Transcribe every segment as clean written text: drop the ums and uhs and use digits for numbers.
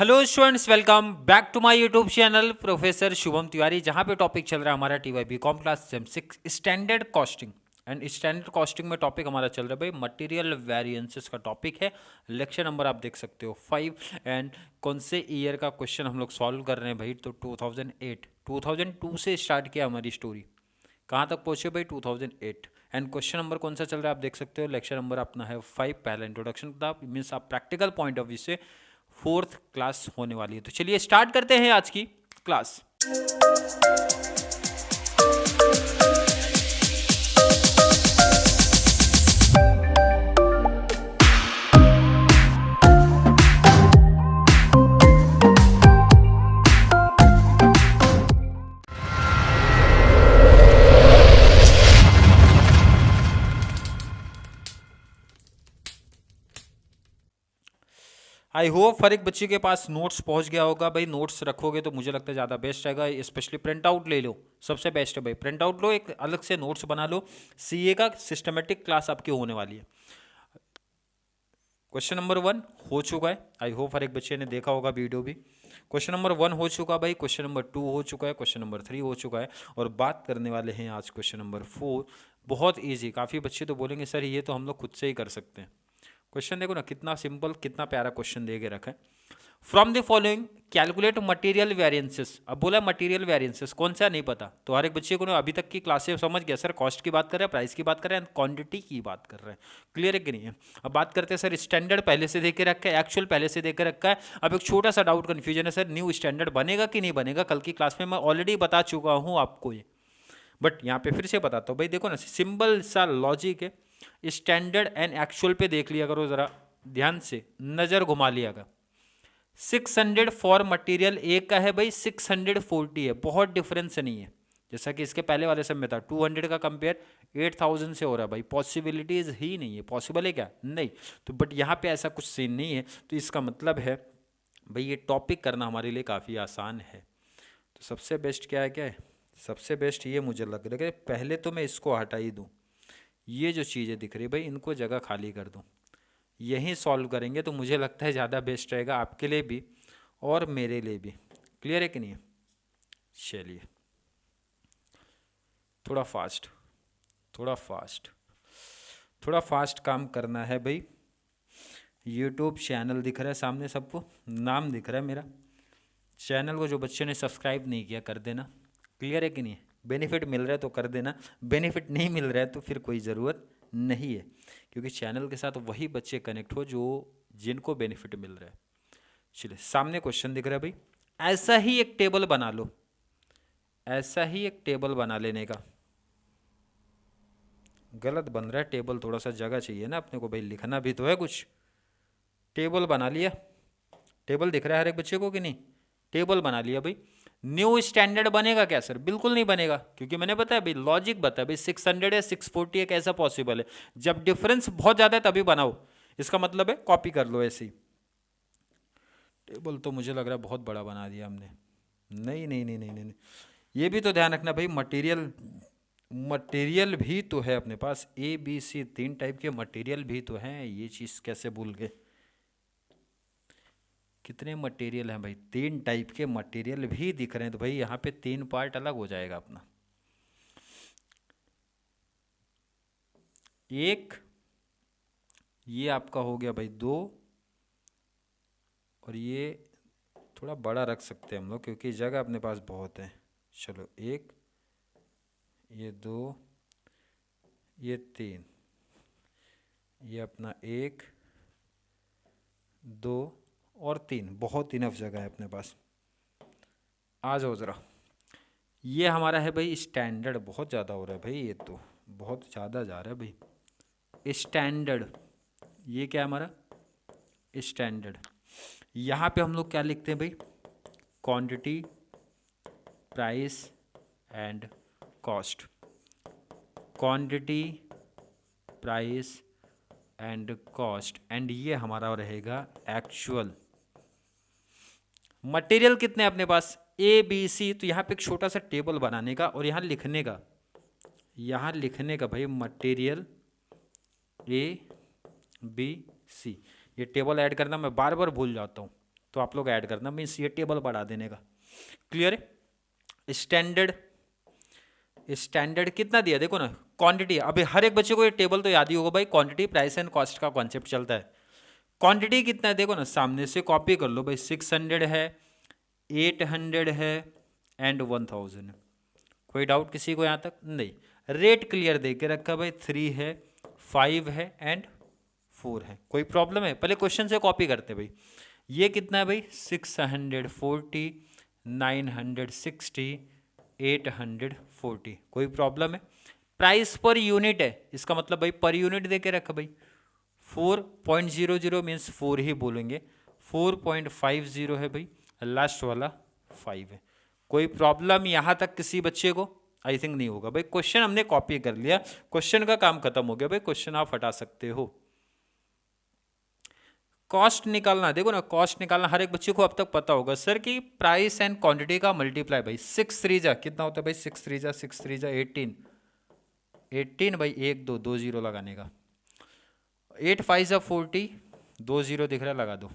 Hello students, welcome back to my YouTube channel professor Shubham Tiwari, जहां पे topic चल रहा है हमारा TY BCom class sem 6 standard costing. And standard costing में टॉपिक हमारा चल रहा है भाई मटेरियल वेरिएंसेस का टॉपिक है। लेक्चर नंबर आप देख सकते हो 5। एंड कौन से ईयर का क्वेश्चन हम लोग सॉल्व कर रहे हैं भाई, तो 2002 से स्टार्ट किया हमारी स्टोरी। कहाँ तक पहुँचे भाई? 2008। एंड क्वेश्चन नंबर कौन सा चल रहा है आप देख सकते हो। लेक्चर नंबर अपना है 5। पहला इंट्रोडक्शन था, मीन्स आप प्रैक्टिकल पॉइंट ऑफ व्यू से 4th क्लास होने वाली है। तो चलिए स्टार्ट करते हैं आज की क्लास। आई होप हर एक बच्चे के पास नोट्स पहुंच गया होगा भाई। नोट्स रखोगे तो मुझे लगता है ज़्यादा बेस्ट रहेगा। स्पेशली प्रिंट आउट ले लो, सबसे बेस्ट है भाई। प्रिंट आउट लो, एक अलग से नोट्स बना लो। सीए का सिस्टमेटिक क्लास आपकी होने वाली है। क्वेश्चन नंबर 1 हो चुका है। आई होप हर एक बच्चे ने देखा होगा वीडियो भी। क्वेश्चन नंबर 1 हो चुका भाई। क्वेश्चन नंबर 2 हो चुका है। क्वेश्चन नंबर 3 हो चुका है। और बात करने वाले हैं आज क्वेश्चन नंबर 4। बहुत ईजी। काफ़ी बच्चे तो बोलेंगे सर ये तो हम लोग खुद से ही कर सकते हैं। क्वेश्चन देखो ना, कितना सिंपल, कितना प्यारा क्वेश्चन दे के रखा है। From the following calculate material variances. अब बोला मटेरियल वेरिएंसेस कौन सा नहीं पता, तो हर एक बच्चे को ना अभी तक की क्लास से समझ गया सर कॉस्ट की बात कर रहे हैं, प्राइस की बात कर रहे हैं, क्वांटिटी की बात कर रहे हैं। क्लियर है कि नहीं है? अब बात करते हैं सर स्टैंडर्ड पहले से देख के रखा है, एक्चुअल पहले से देख के रखा है। अब एक छोटा सा डाउट कन्फ्यूजन है, सर न्यू स्टैंडर्ड बनेगा कि नहीं बनेगा। कल की क्लास में मैं ऑलरेडी बता चुका हूँ आपको ये, बट यहाँ पे फिर से बताता हूँ भाई। देखो ना, सिंपल सा लॉजिक है। स्टैंडर्ड एंड एक्चुअल पे देख लिया करो, जरा ध्यान से नजर घुमा लिया कर। 600 फॉर मटेरियल एक का है भाई, 640 है, बहुत डिफरेंस नहीं है। जैसा कि इसके पहले वाले सब में था 200 का कंपेयर 8000 से हो रहा है भाई। पॉसिबिलिटीज ही नहीं है। पॉसिबल है क्या? नहीं। तो बट यहाँ पे ऐसा कुछ सीन नहीं है, तो इसका मतलब है भाई ये टॉपिक करना हमारे लिए काफ़ी आसान है। तो सबसे बेस्ट क्या है सबसे बेस्ट ये मुझे लग रहा है पहले तो मैं इसको हटा ही दूँ। ये जो चीज़ें दिख रही भाई, इनको जगह खाली कर दूँ, यहीं सॉल्व करेंगे तो मुझे लगता है ज़्यादा बेस्ट रहेगा आपके लिए भी और मेरे लिए भी। क्लियर है कि नहीं? चलिए थोड़ा फास्ट थोड़ा फास्ट थोड़ा फास्ट काम करना है भाई। यूट्यूब चैनल दिख रहा है सामने सबको, नाम दिख रहा है मेरा। चैनल को जो बच्चे ने सब्सक्राइब नहीं किया कर देना। क्लियर है कि नहीं? बेनिफिट मिल रहा है तो कर देना, बेनिफिट नहीं मिल रहा है तो फिर कोई ज़रूरत नहीं है, क्योंकि चैनल के साथ वही बच्चे कनेक्ट हो जो जिनको बेनिफिट मिल रहा है। चलिए सामने क्वेश्चन दिख रहा है भाई। ऐसा ही एक टेबल बना लो, ऐसा ही एक टेबल बना लेने का। गलत बन रहा है टेबल, थोड़ा सा जगह चाहिए ना अपने को भाई, लिखना भी तो है कुछ। टेबल बना लिया, टेबल दिख रहा है हर एक बच्चे को कि नहीं? टेबल बना लिया भाई। न्यू स्टैंडर्ड बनेगा क्या सर? बिल्कुल नहीं बनेगा, क्योंकि मैंने बताया भाई, लॉजिक बताया भाई 600 है 640 है, कैसा पॉसिबल है? जब डिफरेंस बहुत ज़्यादा है तभी बनाओ, इसका मतलब है कॉपी कर लो ऐसे ही। टेबल तो मुझे लग रहा है बहुत बड़ा बना दिया हमने। नहीं नहीं नहीं नहीं नहीं, नहीं। ये भी तो ध्यान रखना भाई, मटेरियल मटेरियल भी तो है अपने पास। ए बी सी 3 टाइप के मटेरियल भी तो हैं, ये चीज़ कैसे भूल गए? कितने मटेरियल हैं भाई? 3 टाइप के मटेरियल भी दिख रहे हैं, तो भाई यहाँ पे 3 पार्ट अलग हो जाएगा अपना। एक ये आपका हो गया भाई 2, और ये थोड़ा बड़ा रख सकते हैं हम लोग क्योंकि जगह अपने पास बहुत है। चलो 1, ये 2, ये 3, ये अपना 1 2 और 3, बहुत इनफ जगह है अपने पास। आ जाओ ज़रा। ये हमारा है भाई स्टैंडर्ड, बहुत ज़्यादा हो रहा है भाई, ये तो बहुत ज़्यादा जा रहा है भाई। स्टैंडर्ड, ये क्या है हमारा? स्टैंडर्ड। यहाँ पे हम लोग क्या लिखते हैं भाई? Quantity, price and cost. Quantity, price and cost, and ये हमारा रहेगा एक्चुअल। मटेरियल कितने अपने पास? A B C. तो यहाँ पे एक छोटा सा टेबल बनाने का और यहाँ लिखने का, यहाँ लिखने का भाई मटेरियल ए बी सी। ये टेबल ऐड करना मैं बार बार भूल जाता हूँ, तो आप लोग ऐड करना, मीन्स ये टेबल बढ़ा देने का। क्लियर है। स्टैंडर्ड कितना दिया देखो ना, क्वांटिटी। अभी हर एक बच्चे को ये टेबल तो याद ही होगा भाई, क्वांटिटी प्राइस एंड कॉस्ट का कॉन्सेप्ट चलता है। क्वांटिटी कितना है देखो ना, सामने से कॉपी कर लो भाई, 600 है, 800 है एंड 1000 है। कोई डाउट किसी को यहाँ तक? नहीं। रेट क्लियर दे के रखा भाई, 3 है, 5 है एंड 4 है। कोई प्रॉब्लम है? पहले क्वेश्चन से कॉपी करते भाई। ये कितना है भाई? 640, 960, 840। कोई प्रॉब्लम है? प्राइस पर यूनिट है, इसका मतलब भाई पर यूनिट दे के रखा भाई। 4.00 मीन्स 4 ही बोलेंगे, 4.50 है भाई, लास्ट वाला 5 है। कोई प्रॉब्लम यहाँ तक किसी बच्चे को? आई थिंक नहीं होगा भाई। क्वेश्चन हमने कॉपी कर लिया, क्वेश्चन का काम खत्म हो गया भाई, क्वेश्चन आप हटा सकते हो। कॉस्ट निकालना, देखो ना, कॉस्ट निकालना हर एक बच्चे को अब तक पता होगा सर कि प्राइस एंड क्वांटिटी का मल्टीप्लाई भाई। 6 3 जा कितना होता है भाई? 6 3 जा 18 भाई, 1 2 2 0 लगाने का। 8 5 जा 40, 2 0 दिख रहा है, लगा दो।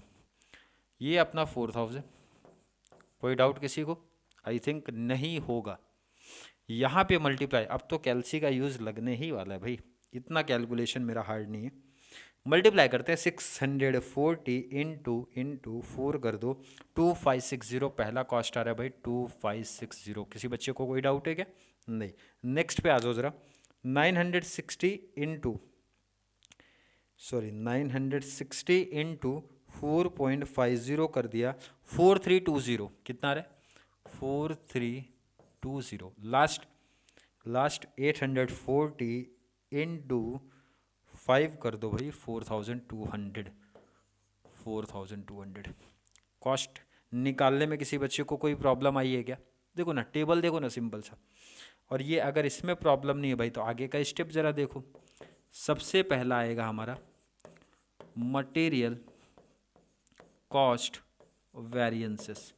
ये अपना 4000। कोई डाउट किसी को? आई थिंक नहीं होगा। यहाँ पे मल्टीप्लाई, अब तो कैलसी का यूज़ लगने ही वाला है भाई, इतना कैलकुलेशन मेरा हार्ड नहीं है। मल्टीप्लाई करते हैं, 640 इंटू 4 कर दो, 2560 पहला कॉस्ट आ रहा है भाई, 2560। किसी बच्चे को कोई डाउट है क्या? नहीं। नेक्स्ट पे आ जाओ जरा। 960 इंटू 4.50 कर दिया, 4320। कितना आ रहा है? 4320। लास्ट 840 इंटू 5 कर दो भाई, 4200। कॉस्ट निकालने में किसी बच्चे को कोई प्रॉब्लम आई है क्या? देखो ना, टेबल देखो ना, सिंपल सा। और ये अगर इसमें प्रॉब्लम नहीं है भाई, तो आगे का स्टेप जरा देखो। सबसे पहला आएगा हमारा material cost variances.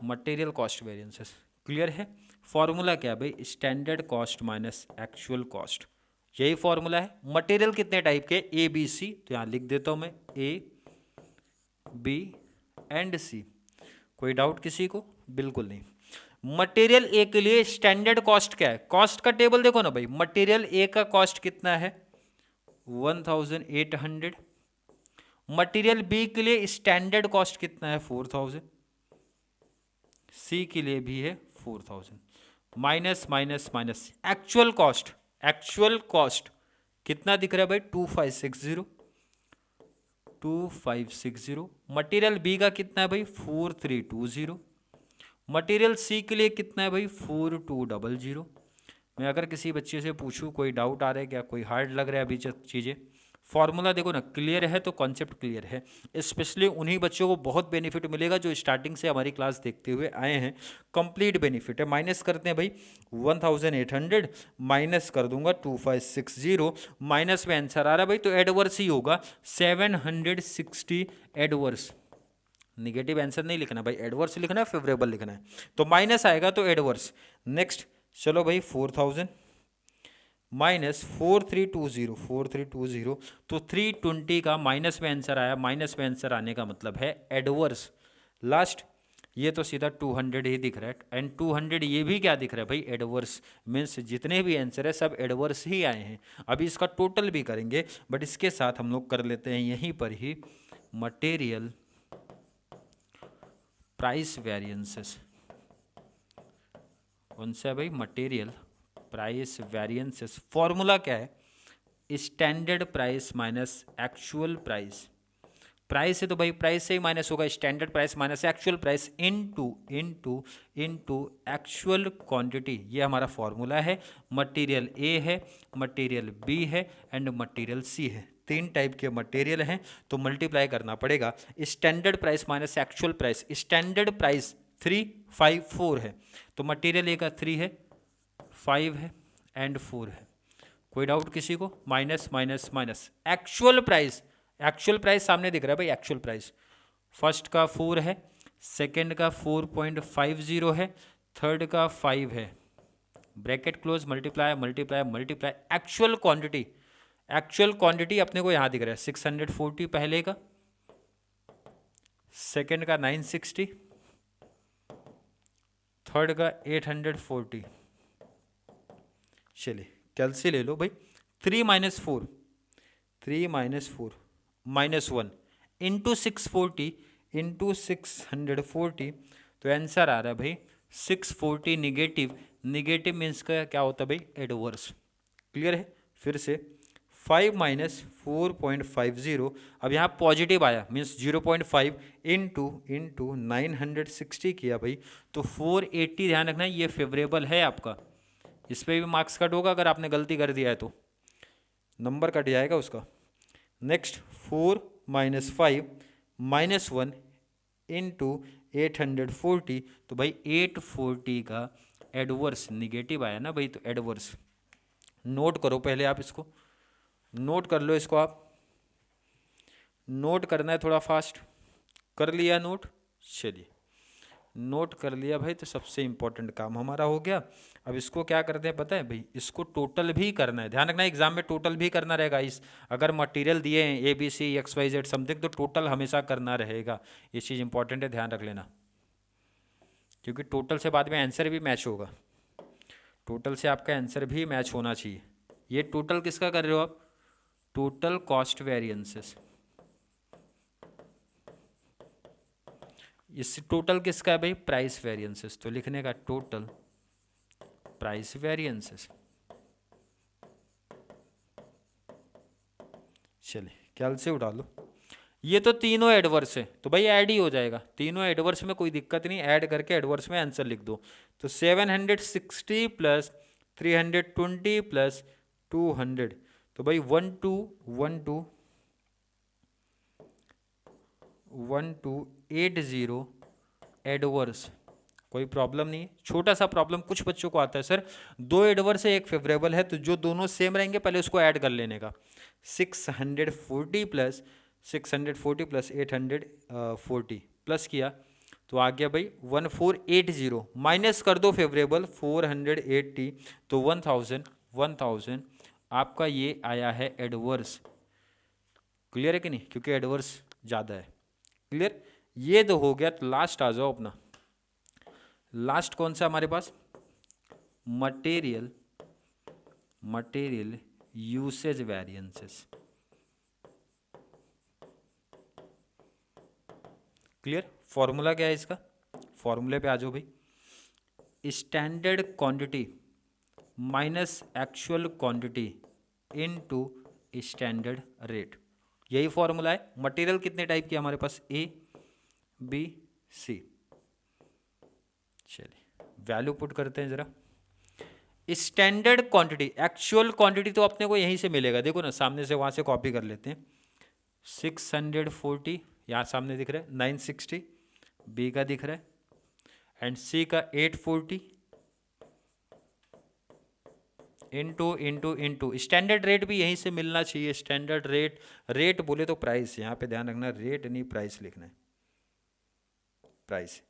Material cost variances clear है? फॉर्मूला क्या है भाई? Standard cost minus actual cost, यही फॉर्मूला है। मटेरियल कितने टाइप के? ए बी सी, तो यहां लिख देता हूं मैं, ए बी एंड सी। कोई डाउट किसी को? बिल्कुल नहीं। मटेरियल ए के लिए स्टैंडर्ड कॉस्ट क्या है? कॉस्ट का टेबल देखो ना भाई, मटेरियल ए का कॉस्ट कितना है? 1800। मटेरियल बी के लिए स्टैंडर्ड कॉस्ट कितना है? 4000। सी के लिए भी है 4000। Minus minus minus actual cost कितना दिख रहा है भाई? 2560। मटेरियल बी का कितना है भाई? 4320। मटेरियल सी के लिए कितना है भाई? 4200। मैं अगर किसी बच्चे से पूछूं कोई डाउट आ रहा है क्या, कोई हार्ड लग रहा है अभी चीज़ें? फॉर्मूला देखो ना, क्लियर है तो कॉन्सेप्ट क्लियर है। स्पेशली उन्हीं बच्चों को बहुत बेनिफिट मिलेगा जो स्टार्टिंग से हमारी क्लास देखते हुए आए हैं। कंप्लीट बेनिफिट है। माइनस करते हैं भाई, 1800 माइनस कर दूंगा 2560, माइनस में आंसर आ रहा है भाई, तो एडवर्स ही होगा 760 एडवर्स। निगेटिव आंसर नहीं लिखना भाई, एडवर्स लिखना है, फेवरेबल लिखना है, तो माइनस आएगा तो एडवर्स। नेक्स्ट चलो भाई, 4000 माइनस 4320, तो 320 का माइनस में आंसर आया। माइनस में आंसर आने का मतलब है एडवर्स। लास्ट ये तो सीधा 200 ही दिख रहा है, एंड 200 ये भी क्या दिख रहा है भाई? एडवर्स। मीन्स जितने भी आंसर है सब एडवर्स ही आए हैं। अभी इसका टोटल भी करेंगे, बट इसके साथ हम लोग कर लेते हैं यहीं पर ही मटेरियल प्राइस वेरिएंसेस। कौन सा है भाई? Material price variances. फॉर्मूला क्या है? Standard price minus actual price. Price है तो भाई प्राइस से ही माइनस होगा, standard price minus actual price into actual quantity. ये हमारा फॉर्मूला है। मटेरियल ए है, मटेरियल बी है एंड मटेरियल सी है। 3 टाइप के मटेरियल हैं, तो मल्टीप्लाई करना पड़ेगा। Standard price minus actual price. Standard price 3 5 4 है, तो मटेरियल ए का 3 है, 5 है एंड 4 है। कोई डाउट किसी को? Minus minus minus actual price. Actual price सामने दिख रहा है भाई, एक्चुअल प्राइस। फर्स्ट का 4 है, सेकंड का 4.50 है, थर्ड का 5 है। Bracket close, multiply multiply multiply. Actual quantity अपने को यहाँ दिख रहा है 640 पहले का, सेकंड का 960, थर्ड का 840। चलिए कैलसी ले लो भाई। 3 minus 4, 3 minus 4 minus 1 into 640 into 640, तो आंसर आ रहा है भाई 640 निगेटिव। निगेटिव मीन्स का क्या होता है भाई? एडवर्स। क्लियर है? फिर से 5 माइनस 4.50, अब यहाँ पॉजिटिव आया मीन्स 0.5 इंटू 960 किया भाई, तो 480। ध्यान रखना ये फेवरेबल है आपका, इस पर भी मार्क्स कट होगा अगर आपने गलती कर दिया है तो नंबर कट जाएगा उसका। नेक्स्ट 4 माइनस 5 माइनस 1 इंटू 840, तो भाई 840 का एडवर्स निगेटिव आया ना भाई, तो एडवर्स। नोट करो पहले आप इसको, नोट कर लो इसको। आप नोट करना है थोड़ा फास्ट। कर लिया नोट? चलिए नोट कर लिया भाई, तो सबसे इंपॉर्टेंट काम हमारा हो गया। अब इसको क्या करते हैं पता है भाई? इसको टोटल भी करना है। ध्यान रखना एग्जाम में टोटल भी करना रहेगा। इस अगर मटेरियल दिए हैं ABC XYZ समथिंग, तो टोटल हमेशा करना रहेगा। ये चीज़ इंपॉर्टेंट है, ध्यान रख लेना, क्योंकि टोटल से बाद में आंसर भी मैच होगा। टोटल से आपका आंसर भी मैच होना चाहिए। ये टोटल किसका कर रहे हो आप? Total cost variances. इस टोटल किसका है भाई? Price variances. तो लिखने का टोटल प्राइस वेरिएंसेस। चलिए कैल से उठा लो। ये तो तीनों एडवर्स है, तो भाई ऐड ही हो जाएगा। तीनों एडवर्स में कोई दिक्कत नहीं, ऐड करके एडवर्स में आंसर लिख दो। तो 760 प्लस 320 प्लस 200, तो भाई 1280 एडवर्स। कोई प्रॉब्लम नहीं है, छोटा सा प्रॉब्लम कुछ बच्चों को आता है सर, 2 एडवर्स है 1 फेवरेबल है, तो जो दोनों सेम रहेंगे पहले उसको ऐड कर लेने का। 640 प्लस 840 प्लस किया तो आ गया भाई 1480। माइनस कर दो फेवरेबल 480, तो 1000 आपका ये आया है एडवर्स। क्लियर है कि नहीं? क्योंकि एडवर्स ज़्यादा है। क्लियर? ये तो हो गया। तो लास्ट आ जाओ अपना। लास्ट कौन सा हमारे पास? Material usage variances. Clear? Formula क्या है इसका? फॉर्मूले पे आ जाओ भाई। Standard quantity minus actual quantity into standard rate, यही फॉर्मूला है। मटेरियल कितने टाइप की हमारे पास? A B C। चलिए वैल्यू पुट करते हैं जरा। स्टैंडर्ड क्वांटिटी, एक्चुअल क्वांटिटी तो अपने को यहीं से मिलेगा, देखो ना सामने से, वहां से कॉपी कर लेते हैं। 640 यहाँ सामने दिख रहा है, 960 B का दिख रहा है, एंड C का 840 इंटू स्टैंडर्ड रेट भी यहीं से मिलना चाहिए। स्टैंडर्ड रेट, रेट बोले तो प्राइस, यहाँ पे ध्यान रखना, रेट नहीं प्राइस लिखना है। प्राइस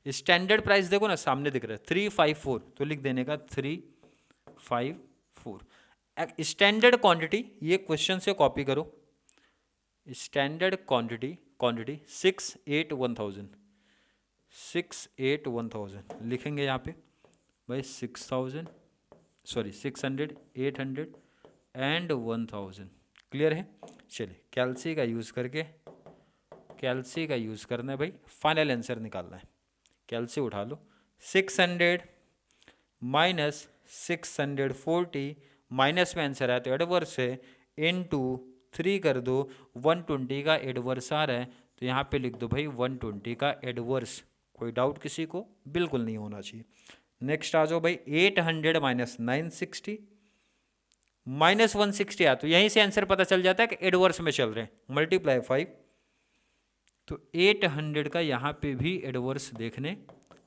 स्टैंडर्ड प्राइस देखो ना सामने दिख रहा है 354, तो लिख देने का 354। स्टैंडर्ड क्वांटिटी, ये क्वेश्चन से कॉपी करो। स्टैंडर्ड क्वांटिटी 681,000 लिखेंगे यहाँ पे भाई। 600, 800 एंड 1000। क्लियर है? चलिए कैलसी का यूज़ करना है भाई, फाइनल आंसर निकालना है। कैलसी उठा लो। 600 माइनस 640 माइनस में आंसर आया तो एडवर्स है, इनटू 3 कर दो, 120 का एडवर्स आ रहा है, तो यहाँ पे लिख दो भाई 120 का एडवर्स। कोई डाउट किसी को? बिल्कुल नहीं होना चाहिए। नेक्स्ट आ जाओ भाई। 800 माइनस 960 माइनस 160 आया, तो यहीं से आंसर पता चल जाता है कि एडवर्स में चल रहे हैं। मल्टीप्लाई 5, तो 800 का यहाँ पे भी एडवर्स देखने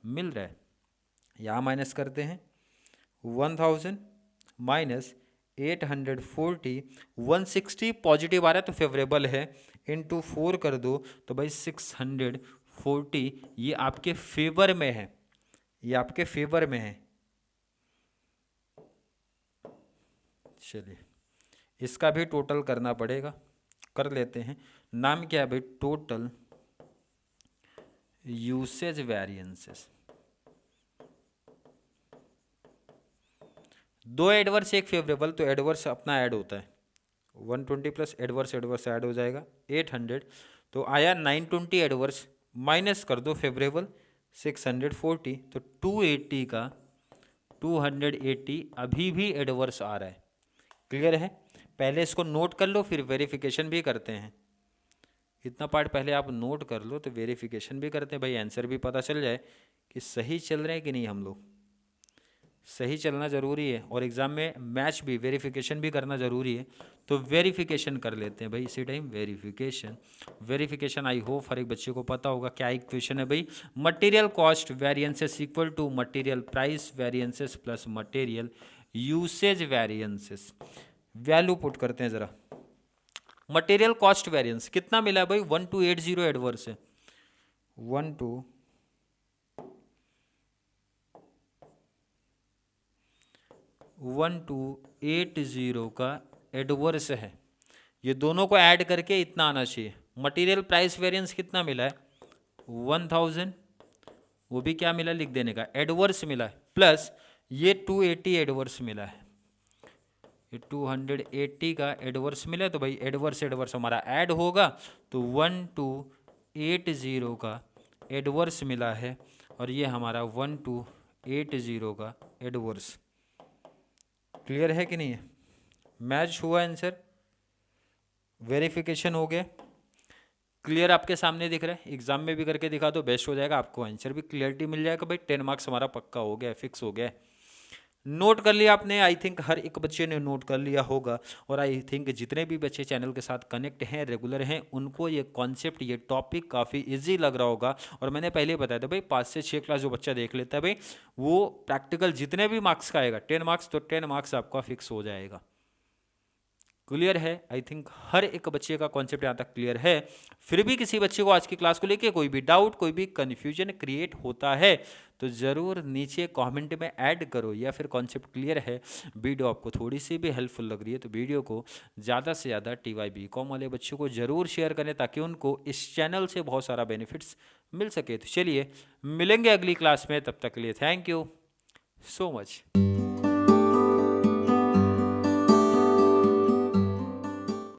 मिल रहा है। यहाँ माइनस करते हैं 1000 माइनस 840, 160 पॉजिटिव आ रहा है तो फेवरेबल है, इनटू 4 कर दो, तो भाई 640 ये आपके फेवर में है, ये आपके फेवर में है। चलिए इसका भी टोटल करना पड़ेगा। कर लेते हैं। नाम क्या है भाई? Total usage variances. दो एडवर्स एक फेवरेबल, तो एडवर्स अपना ऐड होता है 120 प्लस एडवर्स ऐड हो जाएगा 800। तो आया 920 एडवर्स, माइनस कर दो फेवरेबल 640, तो 280 का 280 अभी भी एडवर्स आ रहा है। क्लियर है? पहले इसको नोट कर लो, फिर वेरिफिकेशन भी करते हैं। इतना पार्ट पहले आप नोट कर लो तो वेरिफिकेशन भी करते हैं भाई, आंसर भी पता चल जाए कि सही चल रहे हैं कि नहीं। हम लोग सही चलना ज़रूरी है, और एग्ज़ाम में मैच भी वेरिफिकेशन भी करना ज़रूरी है। तो वेरिफिकेशन कर लेते हैं भाई इसी टाइम। वेरिफिकेशन आई होप हर एक बच्चे को पता होगा। क्या इक्वेशन है भाई? Material cost variances equal to material price variances plus material usage variances. Value put करते हैं ज़रा। मटेरियल कॉस्ट वेरिएंस कितना मिला है भाई? 1280 एडवर्स है। 1280 का एडवर्स है। ये दोनों को ऐड करके इतना आना चाहिए। मटेरियल प्राइस वेरिएंस कितना मिला है? 1000, वो भी क्या मिला लिख देने का, एडवर्स मिला है, प्लस ये 280 एडवर्स मिला है। ये 280 का एडवर्स मिला है, तो भाई एडवर्स हमारा ऐड होगा, तो 1280 का एडवर्स मिला है, और ये हमारा 1280 का एडवर्स। क्लियर है कि नहीं है? मैच हुआ आंसर, वेरिफिकेशन हो गया, क्लियर आपके सामने दिख रहा है। एग्जाम में भी करके दिखा दो, बेस्ट हो जाएगा, आपको आंसर भी क्लियरिटी मिल जाएगा भाई। 10 मार्क्स हमारा पक्का हो गया, फिक्स हो गया। नोट कर लिया आपने? आई थिंक हर एक बच्चे ने नोट कर लिया होगा, और आई थिंक जितने भी बच्चे चैनल के साथ कनेक्ट हैं, रेगुलर हैं, उनको ये कॉन्सेप्ट, ये टॉपिक काफ़ी इजी लग रहा होगा। और मैंने पहले बताया था भाई 5 से 6 क्लास जो बच्चा देख लेता है भाई, वो प्रैक्टिकल जितने भी मार्क्स का आएगा 10 मार्क्स, तो 10 मार्क्स आपका फिक्स हो जाएगा। क्लियर है? आई थिंक हर एक बच्चे का कॉन्सेप्ट यहाँ तक क्लियर है। फिर भी किसी बच्चे को आज की क्लास को लेके कोई भी डाउट, कोई भी कन्फ्यूजन क्रिएट होता है, तो ज़रूर नीचे कमेंट में ऐड करो, या फिर कॉन्सेप्ट क्लियर है, वीडियो आपको थोड़ी सी भी हेल्पफुल लग रही है, तो वीडियो को ज़्यादा से ज़्यादा TYBCom वाले बच्चों को ज़रूर शेयर करें, ताकि उनको इस चैनल से बहुत सारा बेनिफिट्स मिल सके। तो चलिए मिलेंगे अगली क्लास में, तब तक के लिए थैंक यू सो मच।